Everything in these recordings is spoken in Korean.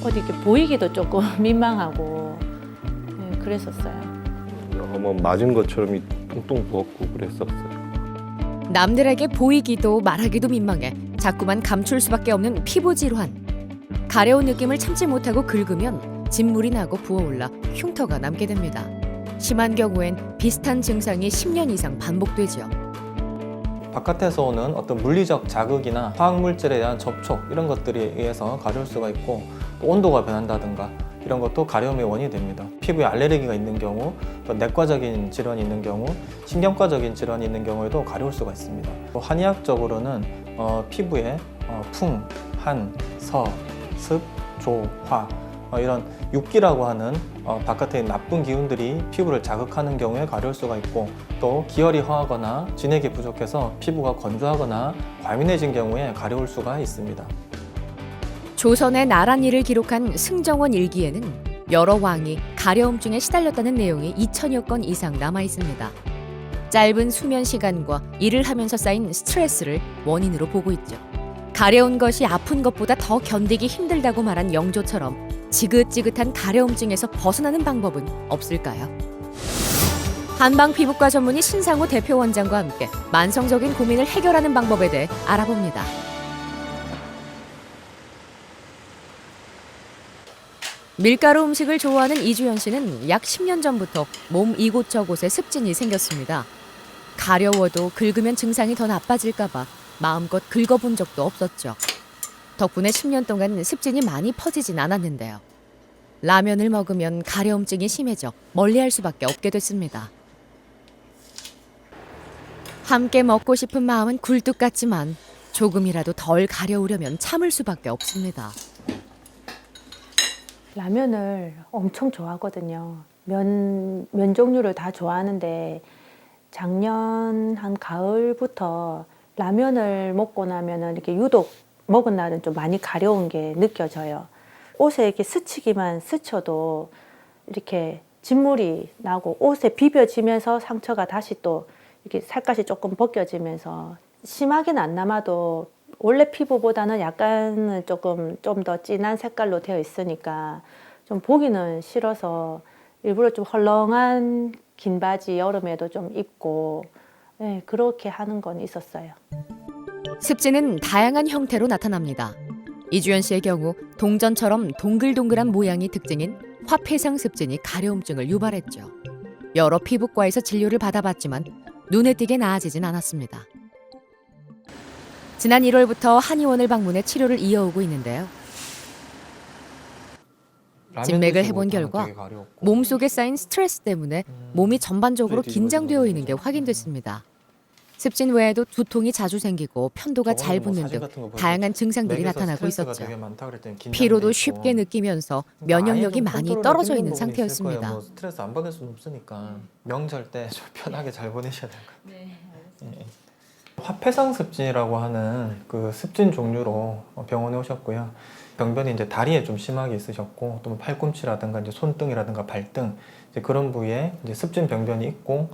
어디 이렇게 보이기도 조금 민망하고 그랬었어요. 한번 맞은 것처럼 뚱뚱 부었고 그랬었어요. 남들에게 보이기도 말하기도 민망해 자꾸만 감출 수밖에 없는 피부 질환. 가려운 느낌을 참지 못하고 긁으면 진물이 나고 부어올라 흉터가 남게 됩니다. 심한 경우엔 비슷한 증상이 10년 이상 반복되죠. 바깥에서 오는 어떤 물리적 자극이나 화학물질에 대한 접촉 이런 것들에 의해서 가려울 수가 있고 또 온도가 변한다든가 이런 것도 가려움의 원인이 됩니다. 피부에 알레르기가 있는 경우, 또 내과적인 질환이 있는 경우, 신경과적인 질환이 있는 경우에도 가려울 수가 있습니다. 또 한의학적으로는 피부에 풍, 한, 서, 습, 조, 화 이런 육기라고 하는 바깥에 나쁜 기운들이 피부를 자극하는 경우에 가려울 수가 있고 또 기혈이 허하거나 진액이 부족해서 피부가 건조하거나 과민해진 경우에 가려울 수가 있습니다. 조선의 나란일을 기록한 승정원 일기에는 여러 왕이 가려움증에 시달렸다는 내용이 2000여 건 이상 남아 있습니다. 짧은 수면 시간과 일을 하면서 쌓인 스트레스를 원인으로 보고 있죠. 가려운 것이 아픈 것보다 더 견디기 힘들다고 말한 영조처럼 지긋지긋한 가려움증에서 벗어나는 방법은 없을까요? 한방 피부과 전문의 신상우 대표 원장과 함께 만성적인 고민을 해결하는 방법에 대해 알아봅니다. 밀가루 음식을 좋아하는 이주연 씨는 약 10년 전부터 몸 이곳저곳에 습진이 생겼습니다. 가려워도 긁으면 증상이 더 나빠질까 봐 마음껏 긁어본 적도 없었죠. 덕분에 10년 동안 습진이 많이 퍼지진 않았는데요. 라면을 먹으면 가려움증이 심해져 멀리할 수밖에 없게 됐습니다. 함께 먹고 싶은 마음은 굴뚝 같지만 조금이라도 덜 가려우려면 참을 수밖에 없습니다. 라면을 엄청 좋아하거든요. 면 종류를 다 좋아하는데 작년 한 가을부터 라면을 먹고 나면은 이렇게 유독 먹은 날은 좀 많이 가려운 게 느껴져요. 옷에 이렇게 스치기만 스쳐도 이렇게 진물이 나고 옷에 비벼지면서 상처가 다시 또 이렇게 살갗이 조금 벗겨지면서 심하게는 안 남아도 원래 피부보다는 약간은 조금 좀 더 진한 색깔로 되어 있으니까 좀 보기는 싫어서 일부러 좀 헐렁한 긴 바지 여름에도 좀 입고 네, 그렇게 하는 건 있었어요. 습진은 다양한 형태로 나타납니다. 이주연 씨의 경우 동전처럼 동글동글한 모양이 특징인 화폐상 습진이 가려움증을 유발했죠. 여러 피부과에서 진료를 받아봤지만 눈에 띄게 나아지진 않았습니다. 지난 1월부터 한의원을 방문해 치료를 이어오고 있는데요. 진맥을 해본 결과 몸속에 쌓인 스트레스 때문에 몸이 전반적으로 긴장되어 있는 게 확인됐습니다. 습진 외에도 두통이 자주 생기고 편도가 잘 붓는 등 다양한 증상들이 나타나고 있었죠. 피로도 쉽게 느끼면서 면역력이 많이 떨어져 있는 상태였습니다. 뭐 스트레스 안 받을 수는 없으니까 명절 때 좀 편하게 잘 보내셔야 될 것 같아요. 네. 화폐상 습진이라고 하는 그 습진 종류로 병원에 오셨고요. 병변이 이제 다리에 좀 심하게 있으셨고 또 팔꿈치라든가 이제 손등이라든가 발등 이제 그런 부위에 이제 습진 병변이 있고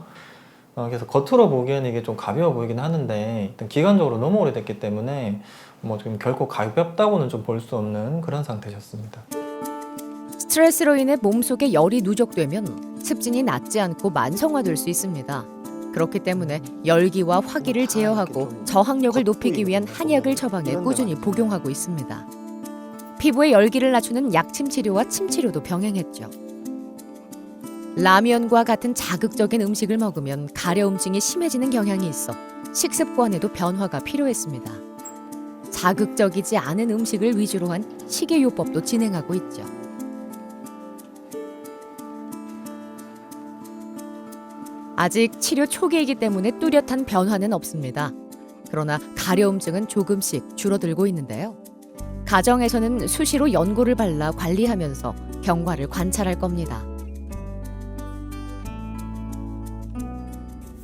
그래서 겉으로 보기에는 이게 좀 가벼워 보이긴 하는데 일단 기간적으로 너무 오래됐기 때문에 뭐 지금 결코 가볍다고는 좀 볼 수 없는 그런 상태셨습니다. 스트레스로 인해 몸속에 열이 누적되면 습진이 낫지 않고 만성화될 수 있습니다. 그렇기 때문에 열기와 화기를 제어하고 저항력을 높이기 위한 한약을 처방해 꾸준히 복용하고 있습니다. 피부의 열기를 낮추는 약침 치료와 침 치료도 병행했죠. 라면과 같은 자극적인 음식을 먹으면 가려움증이 심해지는 경향이 있어 식습관에도 변화가 필요했습니다. 자극적이지 않은 음식을 위주로 한 식이요법도 진행하고 있죠. 아직 치료 초기이기 때문에 뚜렷한 변화는 없습니다. 그러나 가려움증은 조금씩 줄어들고 있는데요. 가정에서는 수시로 연고를 발라 관리하면서 경과를 관찰할 겁니다.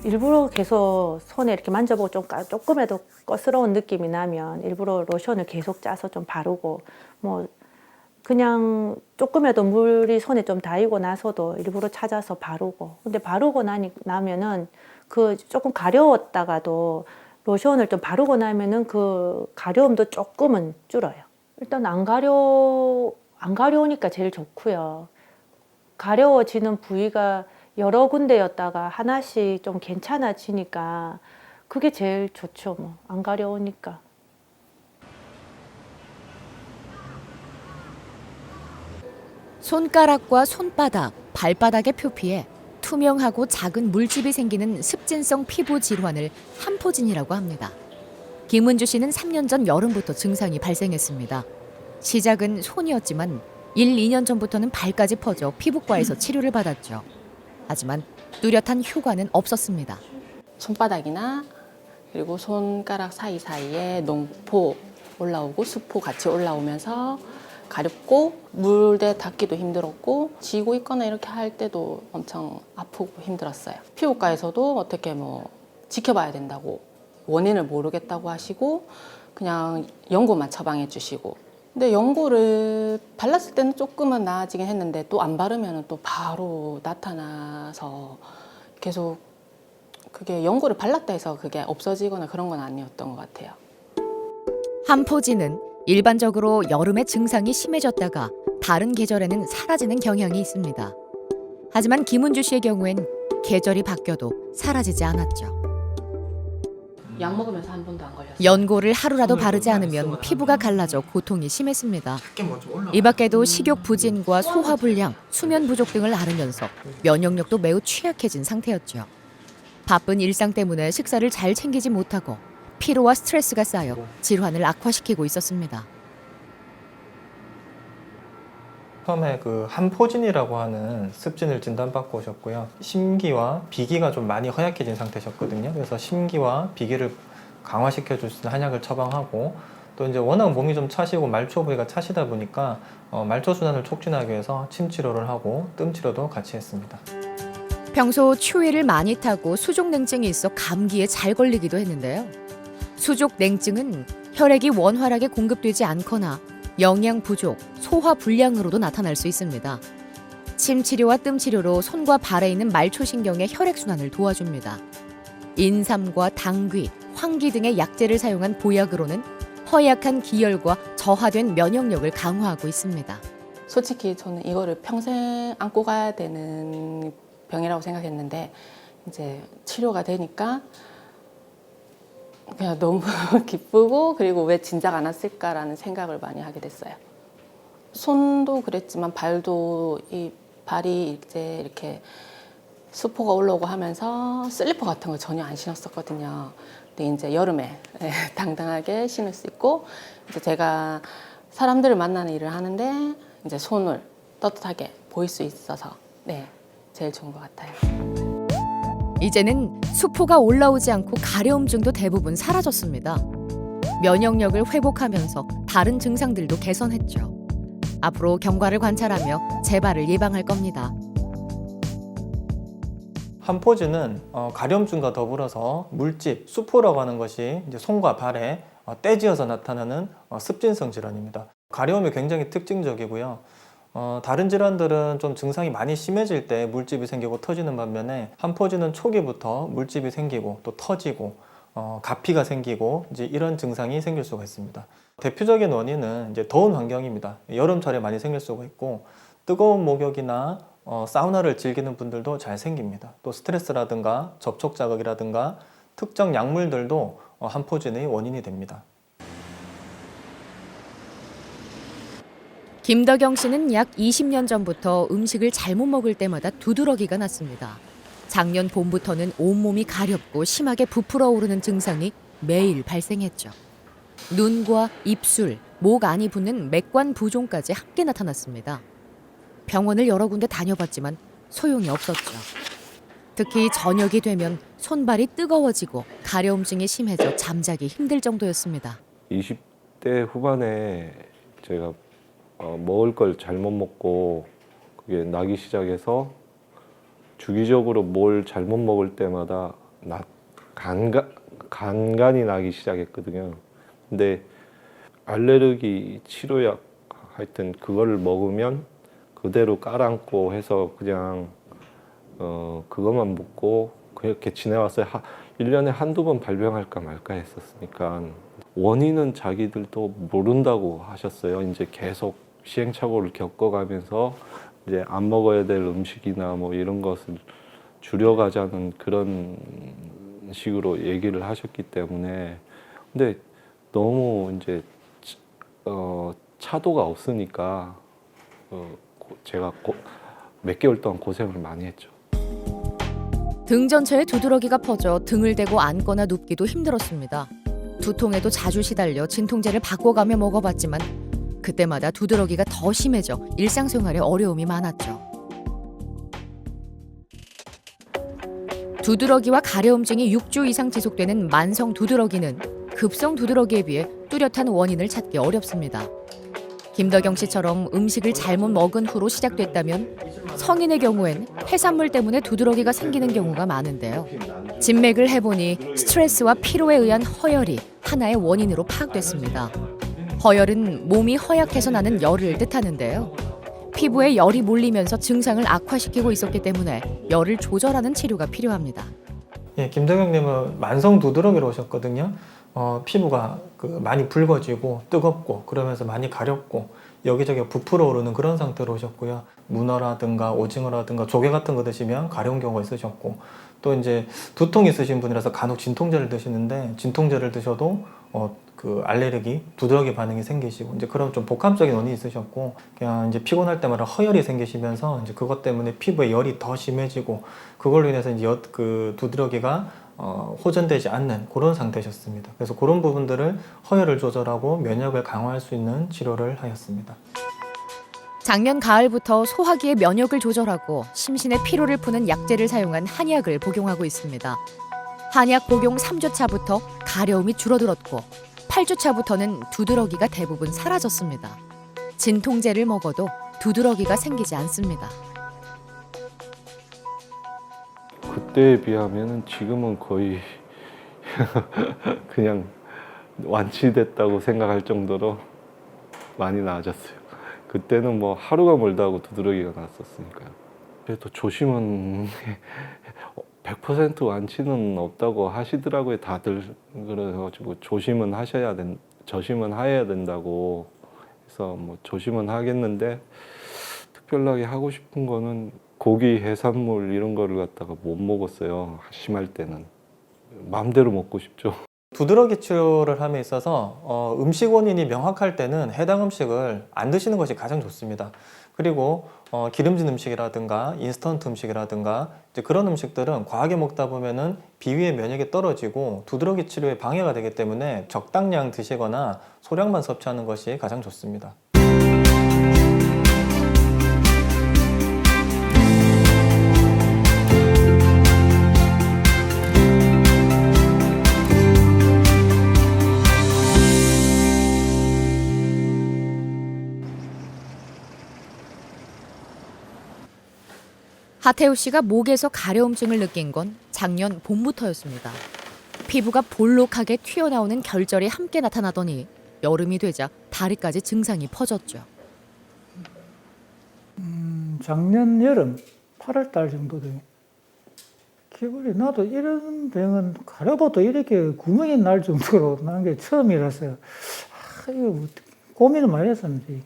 일부러 계속 손에 이렇게 만져보고 조금이라도 거스러운 느낌이 나면 일부러 로션을 계속 짜서 좀 바르고 뭐 그냥 조금이라도 물이 손에 좀 닿이고 나서도 일부러 찾아서 바르고 근데 바르고 나면은 그 조금 가려웠다가도 로션을 좀 바르고 나면은 그 가려움도 조금은 줄어요. 일단 안 가려운 안 가려우니까 제일 좋고요. 가려워지는 부위가 여러 군데였다가 하나씩 좀 괜찮아지니까 그게 제일 좋죠. 뭐 안 가려우니까. 손가락과 손바닥, 발바닥의 표피에 투명하고 작은 물집이 생기는 습진성 피부 질환을 한포진이라고 합니다. 김은주 씨는 3년 전 여름부터 증상이 발생했습니다. 시작은 손이었지만 1, 2년 전부터는 발까지 퍼져 피부과에서 치료를 받았죠. 하지만 뚜렷한 효과는 없었습니다. 손바닥이나 그리고 손가락 사이사이에 농포 올라오고 수포 같이 올라오면서 가렵고 물에 닿기도 힘들었고 지고 있거나 이렇게 할 때도 엄청 아프고 힘들었어요. 피부과에서도 어떻게 뭐 지켜봐야 된다고 원인을 모르겠다고 하시고 그냥 연고만 처방해 주시고, 근데 연고를 발랐을 때는 조금은 나아지긴 했는데 또 안 바르면 또 바로 나타나서 계속 그게 연고를 발랐다 해서 그게 없어지거나 그런 건 아니었던 것 같아요. 한포진은 일반적으로 여름에 증상이 심해졌다가 다른 계절에는 사라지는 경향이 있습니다. 하지만 김은주 씨의 경우엔 계절이 바뀌어도 사라지지 않았죠. 약 먹으면서 한 번도 안 걸렸어요. 연고를 하루라도 바르지 않으면 피부가 갈라져 고통이 심했습니다. 이 밖에도 식욕 부진과 소화불량, 수면 부족 등을 앓으면서 면역력도 매우 취약해진 상태였죠. 바쁜 일상 때문에 식사를 잘 챙기지 못하고 피로와 스트레스가 쌓여 질환을 악화시키고 있었습니다. 처음에 그 한포진이라고 하는 습진을 진단받고 오셨고요. 심기와 비기가 좀 많이 허약해진 상태셨거든요. 그래서 심기와 비기를 강화시켜 줄 수 있는 한약을 처방하고, 또 이제 워낙 몸이 좀 차시고 말초 부위가 차시다 보니까 말초 순환을 촉진하기 위해서 침 치료를 하고 뜸 치료도 같이 했습니다. 평소 추위를 많이 타고 수족냉증이 있어 감기에 잘 걸리기도 했는데요. 수족냉증은 혈액이 원활하게 공급되지 않거나 영양 부족, 소화 불량으로도 나타날 수 있습니다. 침 치료와 뜸 치료로 손과 발에 있는 말초신경의 혈액순환을 도와줍니다. 인삼과 당귀, 황기 등의 약재를 사용한 보약으로는 허약한 기혈과 저하된 면역력을 강화하고 있습니다. 솔직히 저는 이거를 평생 안고 가야 되는 병이라고 생각했는데 이제 치료가 되니까 그냥 너무 기쁘고, 그리고 왜 진작 안 왔을까라는 생각을 많이 하게 됐어요. 손도 그랬지만 발도 이 발이 이제 이렇게 수포가 올라오고 하면서 슬리퍼 같은 거 전혀 안 신었었거든요. 근데 이제 여름에 당당하게 신을 수 있고, 이제 제가 사람들을 만나는 일을 하는데 이제 손을 떳떳하게 보일 수 있어서 제일 좋은 것 같아요. 이제는 수포가 올라오지 않고 가려움증도 대부분 사라졌습니다. 면역력을 회복하면서 다른 증상들도 개선했죠. 앞으로 경과를 관찰하며 재발을 예방할 겁니다. 한포진은 가려움증과 더불어서 물집, 수포라고 하는 것이 이제 손과 발에 떼지어서 나타나는 습진성 질환입니다. 가려움이 굉장히 특징적이고요. 다른 질환들은 좀 증상이 많이 심해질 때 물집이 생기고 터지는 반면에 한포진은 초기부터 물집이 생기고 또 터지고 가피가 생기고 이제 이런 증상이 생길 수가 있습니다. 대표적인 원인은 이제 더운 환경입니다. 여름철에 많이 생길 수가 있고, 뜨거운 목욕이나 사우나를 즐기는 분들도 잘 생깁니다. 또 스트레스라든가 접촉 자극이라든가 특정 약물들도 한포진의 원인이 됩니다. 김덕영 씨는 약 20년 전부터 음식을 잘못 먹을 때마다 두드러기가 났습니다. 작년 봄부터는 온몸이 가렵고 심하게 부풀어 오르는 증상이 매일 발생했죠. 눈과 입술, 목 안이 붓는 맥관 부종까지 함께 나타났습니다. 병원을 여러 군데 다녀봤지만 소용이 없었죠. 특히 저녁이 되면 손발이 뜨거워지고 가려움증이 심해져 잠자기 힘들 정도였습니다. 20대 후반에 제가 먹을 걸 잘못 먹고 그게 나기 시작해서 주기적으로 뭘 잘못 먹을 때마다 간간이 나기 시작했거든요. 근데 알레르기 치료약 하여튼 그거를 먹으면 그대로 깔아앉고 해서 그냥 그것만 먹고 그렇게 지내왔어요. 1년에 한두 번 발병할까 말까 했었으니까. 원인은 자기들도 모른다고 하셨어요. 이제 계속 시행착오를 겪어가면서 이제 안 먹어야 될 음식이나 뭐 이런 것을 줄여가자는 그런 식으로 얘기를 하셨기 때문에 근데 너무 이제 차도가 없으니까 제가 몇 개월 동안 고생을 많이 했죠. 등 전체에 두드러기가 퍼져 등을 대고 앉거나 눕기도 힘들었습니다. 두통에도 자주 시달려 진통제를 바꿔가며 먹어봤지만 그때마다 두드러기가 더 심해져 일상생활에 어려움이 많았죠. 두드러기와 가려움증이 6주 이상 지속되는 만성 두드러기는 급성 두드러기에 비해 뚜렷한 원인을 찾기 어렵습니다. 김덕영 씨처럼 음식을 잘못 먹은 후로 시작됐다면 성인의 경우엔 해산물 때문에 두드러기가 생기는 경우가 많은데요. 진맥을 해보니 스트레스와 피로에 의한 허열이 하나의 원인으로 파악됐습니다. 허열은 몸이 허약해서 나는 열을 뜻하는데요. 피부에 열이 몰리면서 증상을 악화시키고 있었기 때문에 열을 조절하는 치료가 필요합니다. 예, 김덕영님은 만성 두드러기로 오셨거든요. 피부가 많이 붉어지고 뜨겁고 그러면서 많이 가렵고 여기저기 부풀어 오르는 그런 상태로 오셨고요. 문어라든가 오징어라든가 조개 같은 거 드시면 가려운 경우가 있으셨고 또 이제 두통이 있으신 분이라서 간혹 진통제를 드시는데 진통제를 드셔도 알레르기, 두드러기 반응이 생기시고 이제 그런 좀 복합적인 원인이 있으셨고 그냥 이제 피곤할 때마다 허열이 생기시면서 이제 그것 때문에 피부에 열이 더 심해지고 그걸로 인해서 이제 두드러기가 호전되지 않는 그런 상태셨습니다. 그래서 그런 부분들을 허열을 조절하고 면역을 강화할 수 있는 치료를 하였습니다. 작년 가을부터 소화기의 면역을 조절하고 심신의 피로를 푸는 약재를 사용한 한약을 복용하고 있습니다. 한약 복용 3주 차부터 가려움이 줄어들었고 8주 차부터는 두드러기가 대부분 사라졌습니다. 진통제를 먹어도 두드러기가 생기지 않습니다. 그때에 비하면 지금은 거의 그냥 완치됐다고 생각할 정도로 많이 나아졌어요. 그때는 뭐 하루가 멀다고 두드러기가 났었으니까요. 그래도 조심은 100% 완치는 없다고 하시더라고요. 다들. 그래가지고 조심은 해야 된다고 해서 뭐 조심은 하겠는데 특별하게 하고 싶은 거는 고기, 해산물 이런 거를 갖다가 못 먹었어요. 심할 때는. 마음대로 먹고 싶죠. 두드러기 치료를 함에 있어서 음식 원인이 명확할 때는 해당 음식을 안 드시는 것이 가장 좋습니다. 그리고 기름진 음식이라든가 인스턴트 음식이라든가 이제 그런 음식들은 과하게 먹다 보면은 비위의 면역이 떨어지고 두드러기 치료에 방해가 되기 때문에 적당량 드시거나 소량만 섭취하는 것이 가장 좋습니다. 하태우 씨가 목에서 가려움증을 느낀 건 작년 봄부터였습니다. 피부가 볼록하게 튀어나오는 결절이 함께 나타나더니 여름이 되자 다리까지 증상이 퍼졌죠. 작년 여름 8월 달 정도 돼요. 기분이 나도 이런 병은 가려봐도 이렇게 구멍이 날 정도로 난 게 처음이라서 이거 고민을 많이 했었는데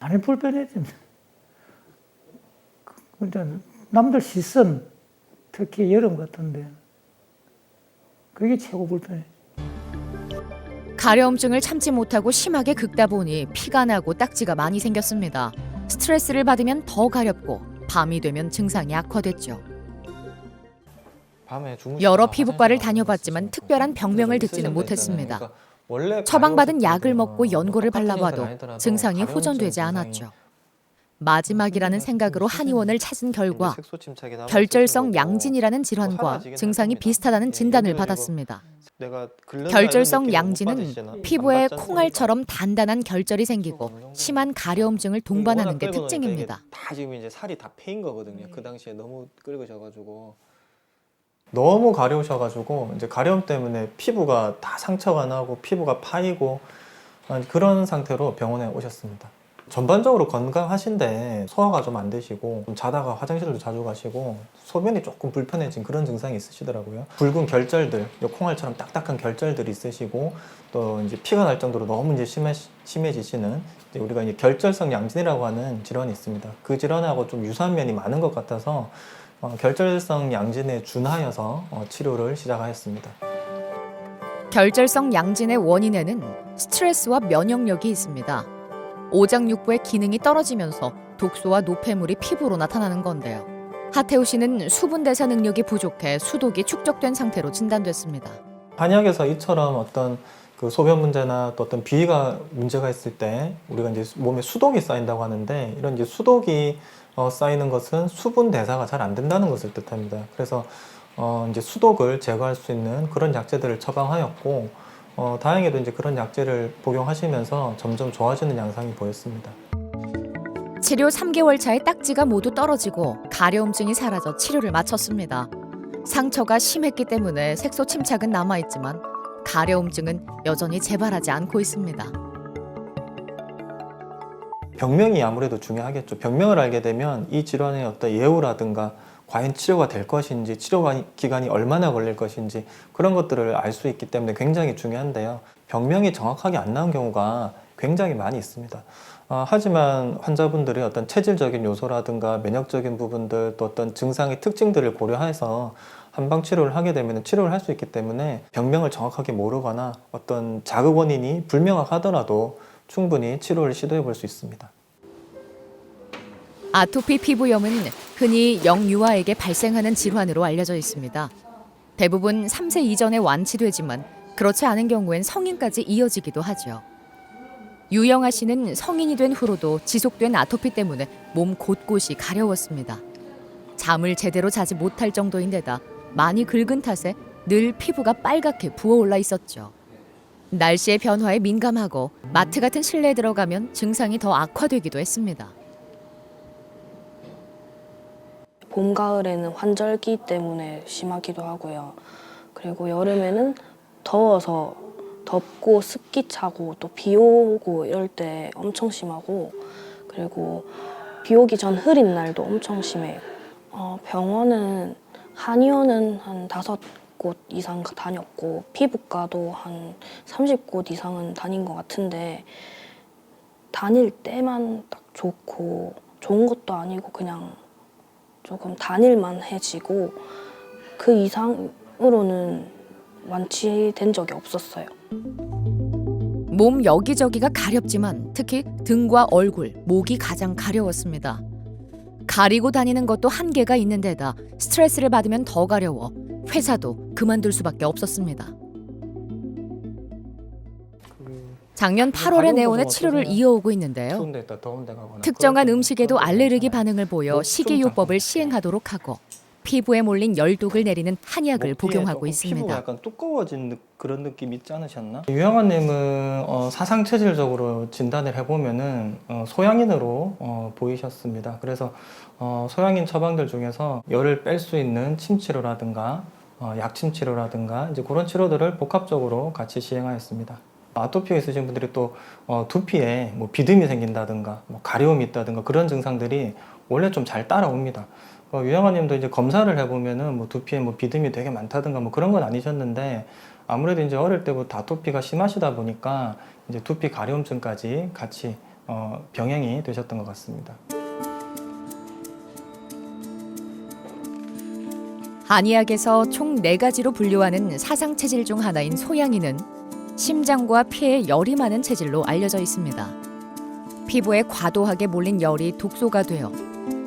많이 불편해집니다. 일단 남들 시선, 특히 여름 같은데 그게 최고 불편해. 가려움증을 참지 못하고 심하게 긁다 보니 피가 나고 딱지가 많이 생겼습니다. 스트레스를 받으면 더 가렵고 밤이 되면 증상이 악화됐죠. 여러 피부과를 다녀봤지만 특별한 병명을 듣지는 못했습니다. 처방받은 약을 먹고 연고를 발라봐도 증상이 호전되지 않았죠. 마지막이라는 생각으로 한의원을 찾은 결과 결절성 양진이라는 질환과 증상이 비슷하다는 진단을 받았습니다. 결절성 양진은 피부에 콩알처럼 단단한 결절이 생기고 심한 가려움증을 동반하는 게 특징입니다. 다 지금 이제 살이 다 패인 거거든요. 그 당시에 너무 끓으셔가지고 너무 가려우셔가지고 이제 가려움 때문에 피부가 다 상처가 나고 피부가 파이고 그런 상태로 병원에 오셨습니다. 전반적으로 건강하신데 소화가 좀 안 되시고 좀 자다가 화장실도 자주 가시고 소변이 조금 불편해진 그런 증상이 있으시더라고요. 붉은 결절들, 콩알처럼 딱딱한 결절들이 있으시고 또 이제 피가 날 정도로 너무 이제 심해지시는 이제 우리가 이제 결절성 양진이라고 하는 질환이 있습니다. 그 질환하고 좀 유사한 면이 많은 것 같아서 결절성 양진에 준하여서 치료를 시작하였습니다. 결절성 양진의 원인에는 스트레스와 면역력이 있습니다. 오장육부의 기능이 떨어지면서 독소와 노폐물이 피부로 나타나는 건데요. 하태우 씨는 수분 대사 능력이 부족해 수독이 축적된 상태로 진단됐습니다. 한의학에서 이처럼 어떤 그 소변 문제나 또 어떤 비위가 문제가 있을 때 우리가 이제 몸에 수독이 쌓인다고 하는데 이런 이제 수독이 쌓이는 것은 수분 대사가 잘 안 된다는 것을 뜻합니다. 그래서 이제 수독을 제거할 수 있는 그런 약재들을 처방하였고 다행히도 이제 그런 약재를 복용하시면서 점점 좋아지는 양상이 보였습니다. 치료 3개월 차에 딱지가 모두 떨어지고 가려움증이 사라져 치료를 마쳤습니다. 상처가 심했기 때문에 색소 침착은 남아있지만 가려움증은 여전히 재발하지 않고 있습니다. 병명이 아무래도 중요하겠죠. 병명을 알게 되면 이 질환의 어떤 예후라든가 과연 치료가 될 것인지, 치료 기간이 얼마나 걸릴 것인지 그런 것들을 알 수 있기 때문에 굉장히 중요한데요. 병명이 정확하게 안 나온 경우가 굉장히 많이 있습니다. 하지만 환자분들의 어떤 체질적인 요소라든가 면역적인 부분들 또 어떤 증상의 특징들을 고려해서 한방 치료를 하게 되면 치료를 할 수 있기 때문에 병명을 정확하게 모르거나 어떤 자극 원인이 불명확하더라도 충분히 치료를 시도해 볼 수 있습니다. 아토피 피부염은 흔히 영유아에게 발생하는 질환으로 알려져 있습니다. 대부분 3세 이전에 완치되지만 그렇지 않은 경우엔 성인까지 이어지기도 하죠. 유영아 씨는 성인이 된 후로도 지속된 아토피 때문에 몸 곳곳이 가려웠습니다. 잠을 제대로 자지 못할 정도인데다 많이 긁은 탓에 늘 피부가 빨갛게 부어올라 있었죠. 날씨의 변화에 민감하고 마트 같은 실내에 들어가면 증상이 더 악화되기도 했습니다. 봄, 가을에는 환절기 때문에 심하기도 하고요. 그리고 여름에는 더워서 덥고 습기 차고 또 비 오고 이럴 때 엄청 심하고 그리고 비 오기 전 흐린 날도 엄청 심해요. 병원은 한의원은 한 5곳 이상 다녔고 피부과도 한 30곳 이상은 다닌 것 같은데 다닐 때만 딱 좋고 좋은 것도 아니고 그냥 조금 다닐만해지고 그 이상으로는 완치된 적이 없었어요. 몸 여기저기가 가렵지만 특히 등과 얼굴, 목이 가장 가려웠습니다. 가리고 다니는 것도 한계가 있는 데다 스트레스를 받으면 더 가려워 회사도 그만둘 수밖에 없었습니다. 작년 8월에 내원해 치료를 이어오고 있는데요. 추운 데 있다 더운 데 가거나 특정한 그럴 음식에도 때는 알레르기 반응을 보여 좀 식이요법을 시행하도록 하고 피부에 몰린 열독을 내리는 한약을 목 뒤에 복용하고 조금 피부가 있습니다. 약간 두꺼워진 그런 느낌 있지 않으셨나? 유영아님은 사상 체질적으로 진단을 해보면은 소양인으로 보이셨습니다. 그래서 소양인 처방들 중에서 열을 뺄 수 있는 침 치료라든가 약침 치료라든가 이제 그런 치료들을 복합적으로 같이 시행하였습니다. 아토피가 있으신 분들이 또 두피에 뭐 비듬이 생긴다든가 뭐 가려움이 있다든가 그런 증상들이 원래 좀 잘 따라옵니다. 유영아님도 이제 검사를 해보면은 뭐 두피에 뭐 비듬이 되게 많다든가 뭐 그런 건 아니셨는데 아무래도 이제 어릴 때부터 아토피가 심하시다 보니까 이제 두피 가려움증까지 같이 병행이 되셨던 것 같습니다. 한의학에서 총 4가지로 분류하는 사상 체질 중 하나인 소양인은 심장과 폐에 열이 많은 체질로 알려져 있습니다. 피부에 과도하게 몰린 열이 독소가 되어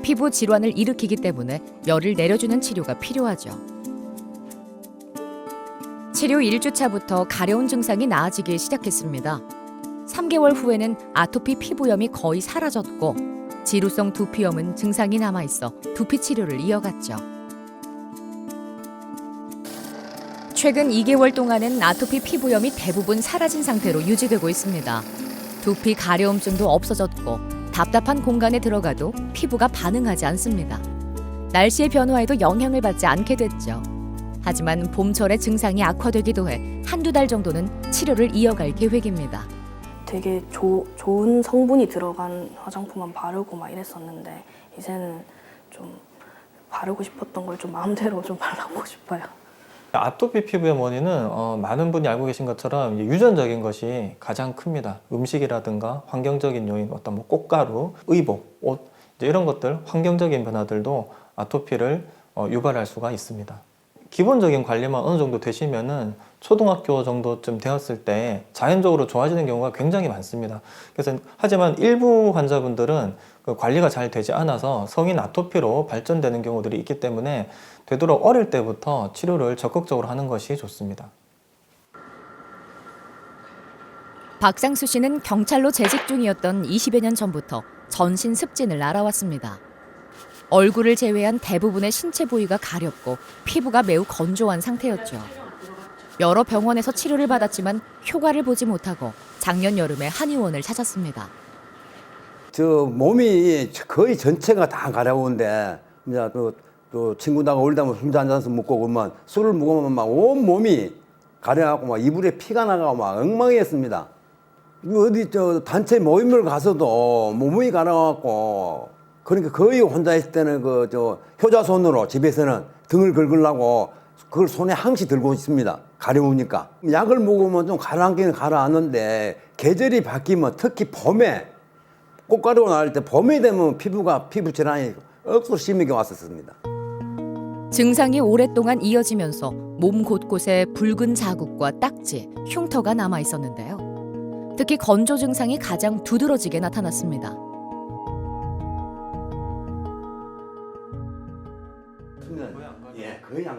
피부 질환을 일으키기 때문에 열을 내려주는 치료가 필요하죠. 치료 1주차부터 가려운 증상이 나아지기 시작했습니다. 3개월 후에는 아토피 피부염이 거의 사라졌고 지루성 두피염은 증상이 남아있어 두피 치료를 이어갔죠. 최근 2개월 동안은 아토피 피부염이 대부분 사라진 상태로 유지되고 있습니다. 두피 가려움증도 없어졌고 답답한 공간에 들어가도 피부가 반응하지 않습니다. 날씨의 변화에도 영향을 받지 않게 됐죠. 하지만 봄철에 증상이 악화되기도 해 한두 달 정도는 치료를 이어갈 계획입니다. 되게 좋은 성분이 들어간 화장품만 바르고 막 이랬었는데 이제는 좀 바르고 싶었던 걸 좀 마음대로 좀 발라보고 싶어요. 아토피 피부의 원인은 많은 분이 알고 계신 것처럼 이제 유전적인 것이 가장 큽니다. 음식이라든가 환경적인 요인, 어떤 뭐 꽃가루, 의복, 옷 이제 이런 것들, 환경적인 변화들도 아토피를 유발할 수가 있습니다. 기본적인 관리만 어느 정도 되시면은 초등학교 정도쯤 되었을 때 자연적으로 좋아지는 경우가 굉장히 많습니다. 그래서 하지만 일부 환자분들은 그 관리가 잘 되지 않아서 성인 아토피로 발전되는 경우들이 있기 때문에 되도록 어릴 때부터 치료를 적극적으로 하는 것이 좋습니다. 박상수 씨는 경찰로 재직 중이었던 20여 년 전부터 전신 습진을 알아왔습니다. 얼굴을 제외한 대부분의 신체 부위가 가렵고 피부가 매우 건조한 상태였죠. 여러 병원에서 치료를 받았지만 효과를 보지 못하고 작년 여름에 한의원을 찾았습니다. 저 몸이 거의 전체가 다 가려운데 이제 또 친구다가 올다면 혼자 앉아서 먹고 그러면 술을 먹으면 막 온 몸이 가려갖고 막 이불에 피가 나가고 막 엉망이었습니다. 어디 저 단체 모임을 가서도 몸이 가려갖고 그러니까 거의 혼자 있을 때는 그 저 효자손으로 집에서는 등을 긁으려고 그걸 손에 항시 들고 있습니다. 가려우니까. 약을 먹으면 좀 가라앉기는 가라앉는데 계절이 바뀌면 특히 봄에 꽃가루가 나올 때 봄이 되면 피부 질환이 억수로 심하게 왔었습니다. 증상이 오랫동안 이어지면서 몸 곳곳에 붉은 자국과 딱지, 흉터가 남아 있었는데요. 특히 건조 증상이 가장 두드러지게 나타났습니다.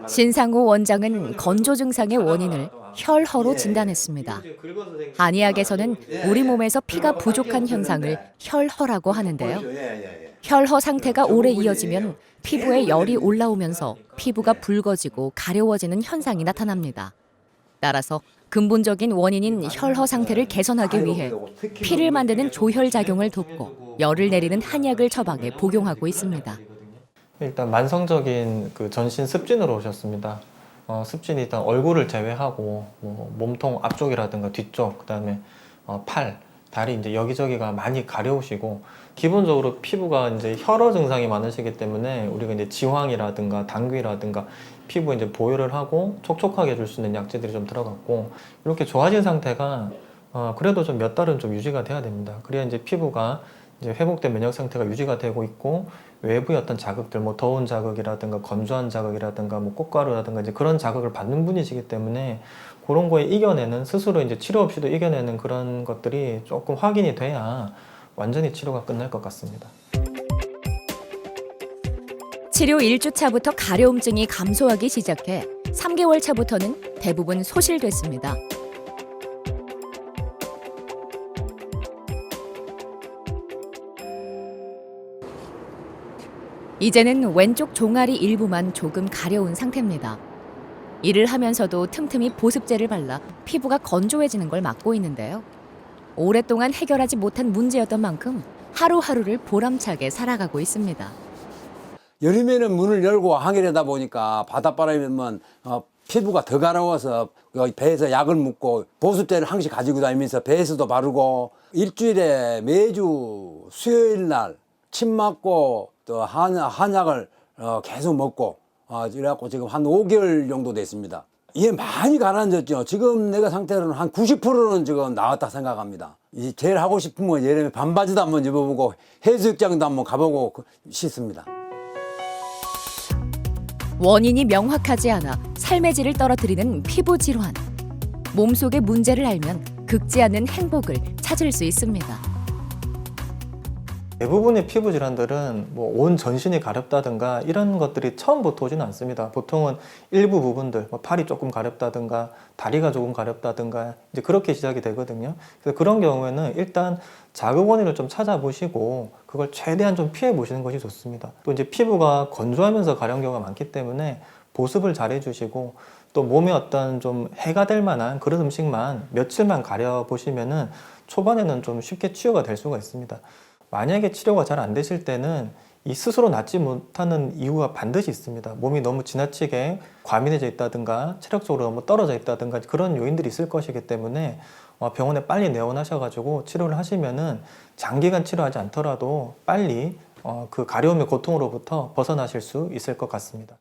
신상호 원장은 건조 증상의 원인을 혈허로 진단했습니다. 한의학에서는 우리 몸에서 피가 부족한 현상을 혈허라고 하는데요. 혈허 상태가 오래 이어지면 피부에 열이 올라오면서 피부가 붉어지고 가려워지는 현상이 나타납니다. 따라서 근본적인 원인인 혈허 상태를 개선하기 위해 피를 만드는 조혈작용을 돕고 열을 내리는 한약을 처방해 복용하고 있습니다. 일단 만성적인 그 전신 습진으로 오셨습니다. 습진이 일단 얼굴을 제외하고 뭐 몸통 앞쪽이라든가 뒤쪽, 그다음에 팔, 다리 이제 여기저기가 많이 가려우시고 기본적으로 피부가 이제 혈허 증상이 많으시기 때문에 우리가 이제 지황이라든가 당귀라든가 피부 이제 보혈을 하고 촉촉하게 해줄 수 있는 약재들이 좀 들어갔고 이렇게 좋아진 상태가 그래도 좀 몇 달은 좀 유지가 돼야 됩니다. 그래야 이제 피부가 이제 회복된 면역 상태가 유지가 되고 있고 외부의 어떤 자극들, 뭐 더운 자극이라든가 건조한 자극이라든가 뭐 꽃가루라든가 이제 그런 자극을 받는 분이시기 때문에 그런 거에 이겨내는 스스로 이제 치료 없이도 이겨내는 그런 것들이 조금 확인이 돼야 완전히 치료가 끝날 것 같습니다. 치료 1주 차부터 가려움증이 감소하기 시작해 3개월 차부터는 대부분 소실됐습니다. 이제는 왼쪽 종아리 일부만 조금 가려운 상태입니다. 일을 하면서도 틈틈이 보습제를 발라 피부가 건조해지는 걸 막고 있는데요. 오랫동안 해결하지 못한 문제였던 만큼 하루하루를 보람차게 살아가고 있습니다. 여름에는 문을 열고 항해하다 보니까 바닷바람이면 피부가 더 가려워서 배에서 약을 묻고 보습제를 항시 가지고 다니면서 배에서도 바르고 일주일에 매주 수요일 날 침 맞고 또 한약을 계속 먹고 이래갖고 지금 한 5개월 정도 됐습니다. 이게 많이 가라앉았죠. 지금 내가 상태로는 한 90%는 지금 나왔다 생각합니다. 이 제일 하고 싶은 건 여름에 반바지도 한번 입어보고 해수욕장도 한번 가보고 싶습니다. 원인이 명확하지 않아 삶의 질을 떨어뜨리는 피부 질환. 몸속의 문제를 알면 긁지 않는 행복을 찾을 수 있습니다. 대부분의 피부 질환들은 뭐 온 전신이 가렵다든가 이런 것들이 처음부터 오지는 않습니다. 보통은 일부 부분들, 뭐 팔이 조금 가렵다든가 다리가 조금 가렵다든가 이제 그렇게 시작이 되거든요. 그래서 그런 경우에는 일단 자극 원인을 좀 찾아보시고 그걸 최대한 좀 피해 보시는 것이 좋습니다. 또 이제 피부가 건조하면서 가려운 경우가 많기 때문에 보습을 잘 해주시고 또 몸에 어떤 좀 해가 될 만한 그런 음식만 며칠만 가려 보시면은 초반에는 좀 쉽게 치유가 될 수가 있습니다. 만약에 치료가 잘 안 되실 때는 이 스스로 낫지 못하는 이유가 반드시 있습니다. 몸이 너무 지나치게 과민해져 있다든가 체력적으로 너무 떨어져 있다든가 그런 요인들이 있을 것이기 때문에 병원에 빨리 내원하셔가지고 치료를 하시면은 장기간 치료하지 않더라도 빨리 그 가려움의 고통으로부터 벗어나실 수 있을 것 같습니다.